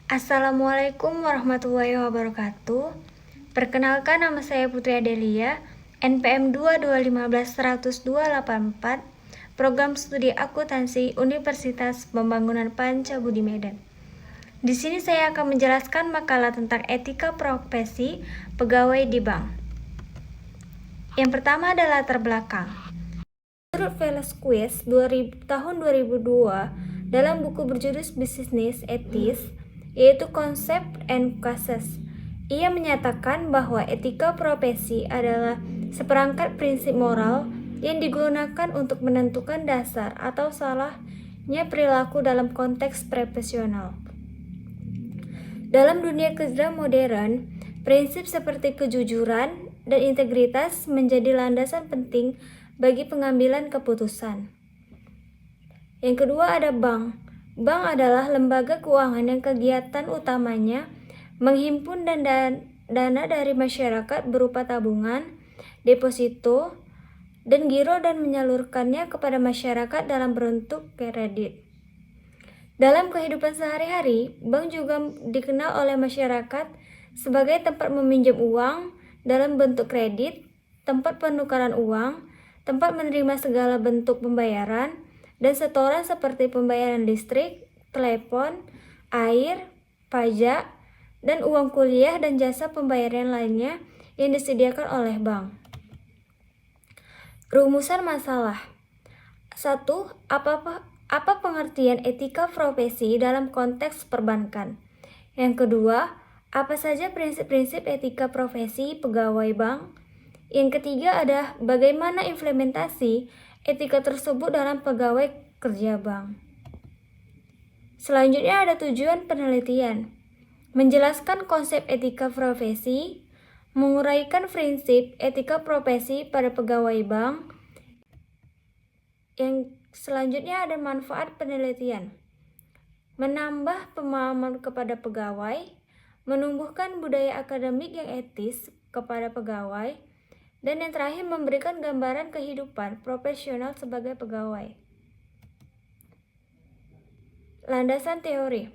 Assalamualaikum warahmatullahi wabarakatuh. Perkenalkan, nama saya Putri Adelia, NPM 221510284, Program Studi Akuntansi Universitas Pembangunan Pancabudi Medan. Di sini saya akan menjelaskan makalah tentang etika profesi pegawai di bank. Yang pertama adalah latar belakang. Menurut Velasquez tahun 2002 dalam buku berjudul Bisnis Etis, yaitu Concept and Cases, ia menyatakan bahwa etika profesi adalah seperangkat prinsip moral yang digunakan untuk menentukan dasar atau salahnya perilaku dalam konteks profesional. Dalam dunia kerja modern, prinsip seperti kejujuran dan integritas menjadi landasan penting bagi pengambilan keputusan. Yang kedua ada bank. Bank adalah lembaga keuangan yang kegiatan utamanya menghimpun dana dari masyarakat berupa tabungan, deposito, dan giro dan menyalurkannya kepada masyarakat dalam bentuk kredit. Dalam kehidupan sehari-hari, bank juga dikenal oleh masyarakat sebagai tempat meminjam uang dalam bentuk kredit, tempat penukaran uang, tempat menerima segala bentuk pembayaran, dan setoran seperti pembayaran listrik, telepon, air, pajak, dan uang kuliah dan jasa pembayaran lainnya yang disediakan oleh bank. Rumusan masalah. 1. Apa pengertian etika profesi dalam konteks perbankan? Yang kedua, apa saja prinsip-prinsip etika profesi pegawai bank? Yang ketiga ada bagaimana implementasi etika tersebut dalam pegawai kerja bank. Selanjutnya ada tujuan penelitian. Menjelaskan konsep etika profesi, menguraikan prinsip etika profesi pada pegawai bank. Yang selanjutnya ada manfaat penelitian. Menambah pemahaman kepada pegawai, menumbuhkan budaya akademik yang etis kepada pegawai, dan yang terakhir memberikan gambaran kehidupan profesional sebagai pegawai. Landasan teori.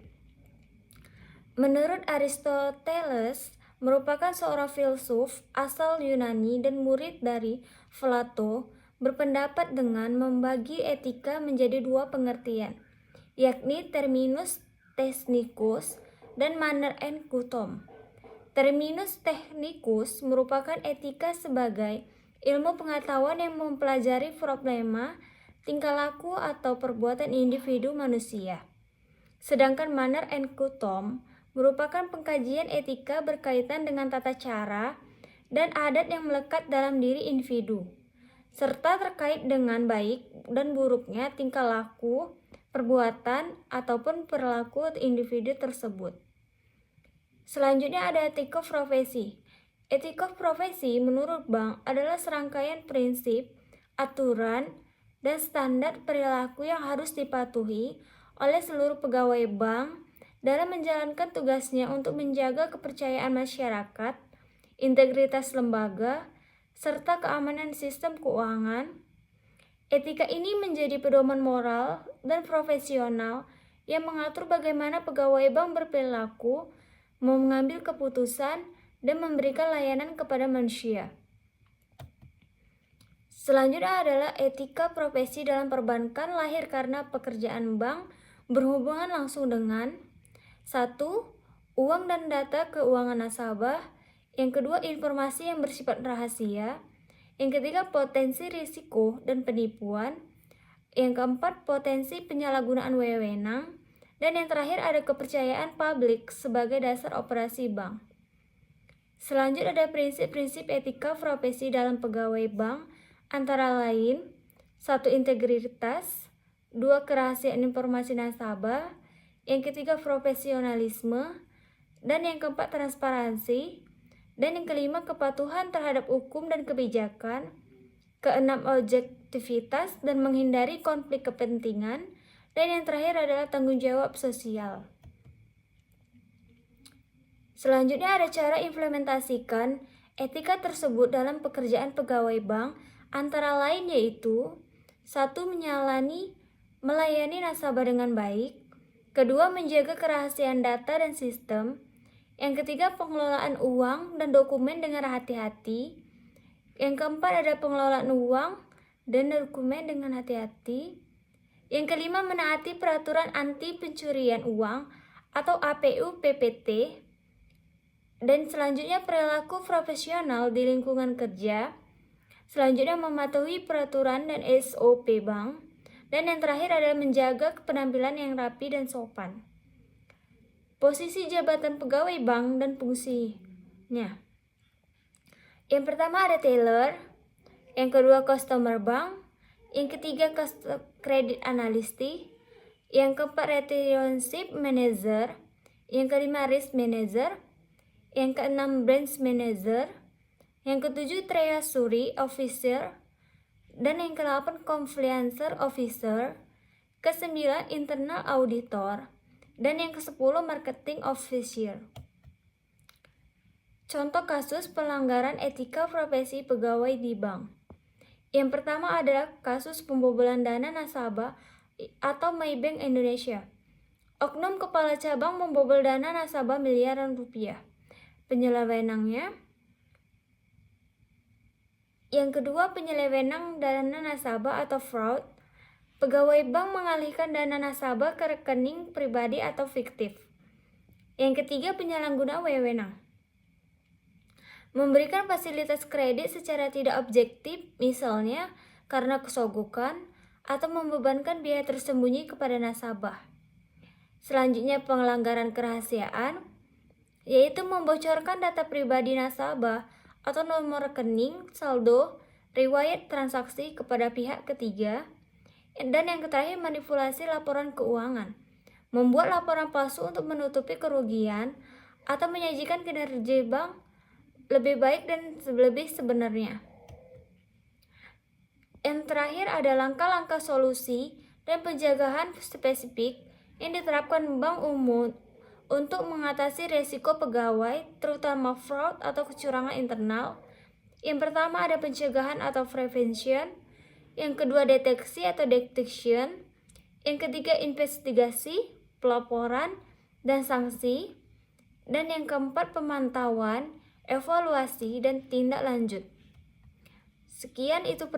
Menurut Aristoteles, merupakan seorang filsuf asal Yunani dan murid dari Plato, berpendapat dengan membagi etika menjadi dua pengertian, yakni terminus technicus dan manner and custom. Terminus technicus merupakan etika sebagai ilmu pengetahuan yang mempelajari problema, tingkah laku atau perbuatan individu manusia. Sedangkan manner and custom merupakan pengkajian etika berkaitan dengan tata cara dan adat yang melekat dalam diri individu, serta terkait dengan baik dan buruknya tingkah laku, perbuatan, ataupun perilaku individu tersebut. Selanjutnya ada etika profesi. Etika profesi menurut bank adalah serangkaian prinsip, aturan, dan standar perilaku yang harus dipatuhi oleh seluruh pegawai bank dalam menjalankan tugasnya untuk menjaga kepercayaan masyarakat, integritas lembaga, serta keamanan sistem keuangan. Etika ini menjadi pedoman moral dan profesional yang mengatur bagaimana pegawai bank berperilaku, mengambil keputusan, dan memberikan layanan kepada manusia. Selanjutnya adalah etika profesi dalam perbankan lahir karena pekerjaan bank berhubungan langsung dengan 1. Uang dan data keuangan nasabah. Yang kedua, informasi yang bersifat rahasia. Yang ketiga, potensi risiko dan penipuan. Yang keempat, potensi penyalahgunaan wewenang. Dan yang terakhir ada kepercayaan publik sebagai dasar operasi bank. Selanjutnya ada prinsip-prinsip etika profesi dalam pegawai bank, antara lain 1. Integritas, 2. Kerahasiaan informasi nasabah, yang ketiga profesionalisme, dan yang keempat transparansi, dan yang kelima kepatuhan terhadap hukum dan kebijakan, keenam objektivitas dan menghindari konflik kepentingan, dan yang terakhir adalah tanggung jawab sosial. Selanjutnya ada cara implementasikan etika tersebut dalam pekerjaan pegawai bank, antara lain yaitu 1. Melayani nasabah dengan baik, Kedua, menjaga kerahasiaan data dan sistem. Yang ketiga, pengelolaan uang dan dokumen dengan hati-hati. Yang keempat, ada pengelolaan uang dan dokumen dengan hati-hati. Yang kelima, menaati peraturan anti pencurian uang atau APU-PPT. Dan selanjutnya, perilaku profesional di lingkungan kerja. Selanjutnya, mematuhi peraturan dan SOP bank. Dan yang terakhir adalah menjaga penampilan yang rapi dan sopan. Posisi jabatan pegawai bank dan fungsinya. Yang pertama ada teller, yang kedua customer bank, yang ketiga credit analyst, yang keempat relationship manager, yang kelima risk manager, yang keenam branch manager, yang ketujuh treasury officer, dan yang kedelapan compliance officer, kesembilan internal auditor, dan yang ke-10 marketing officer. Contoh kasus pelanggaran etika profesi pegawai di bank. Yang pertama adalah kasus pembobolan dana nasabah atau Maybank Indonesia. Oknum kepala cabang membobol dana nasabah miliaran rupiah. Penyelewenangnya. Yang kedua, penyelewenang dana nasabah atau fraud. Pegawai bank mengalihkan dana nasabah ke rekening pribadi atau fiktif. Yang ketiga, penyalahguna wewenang. Memberikan fasilitas kredit secara tidak objektif, misalnya karena kesogokan atau membebankan biaya tersembunyi kepada nasabah. Selanjutnya, pelanggaran kerahasiaan, yaitu membocorkan data pribadi nasabah atau nomor rekening, saldo, riwayat transaksi kepada pihak ketiga. Dan yang terakhir, manipulasi laporan keuangan, membuat laporan palsu untuk menutupi kerugian atau menyajikan kinerja bank lebih baik dan lebih sebenarnya. Yang terakhir ada langkah-langkah solusi dan pencegahan spesifik yang diterapkan bank umum untuk mengatasi resiko pegawai, terutama fraud atau kecurangan internal. Yang pertama ada pencegahan atau prevention, yang kedua deteksi atau detection, yang ketiga investigasi, pelaporan, dan sanksi, dan yang keempat pemantauan, evaluasi, dan tindak lanjut. Sekian itu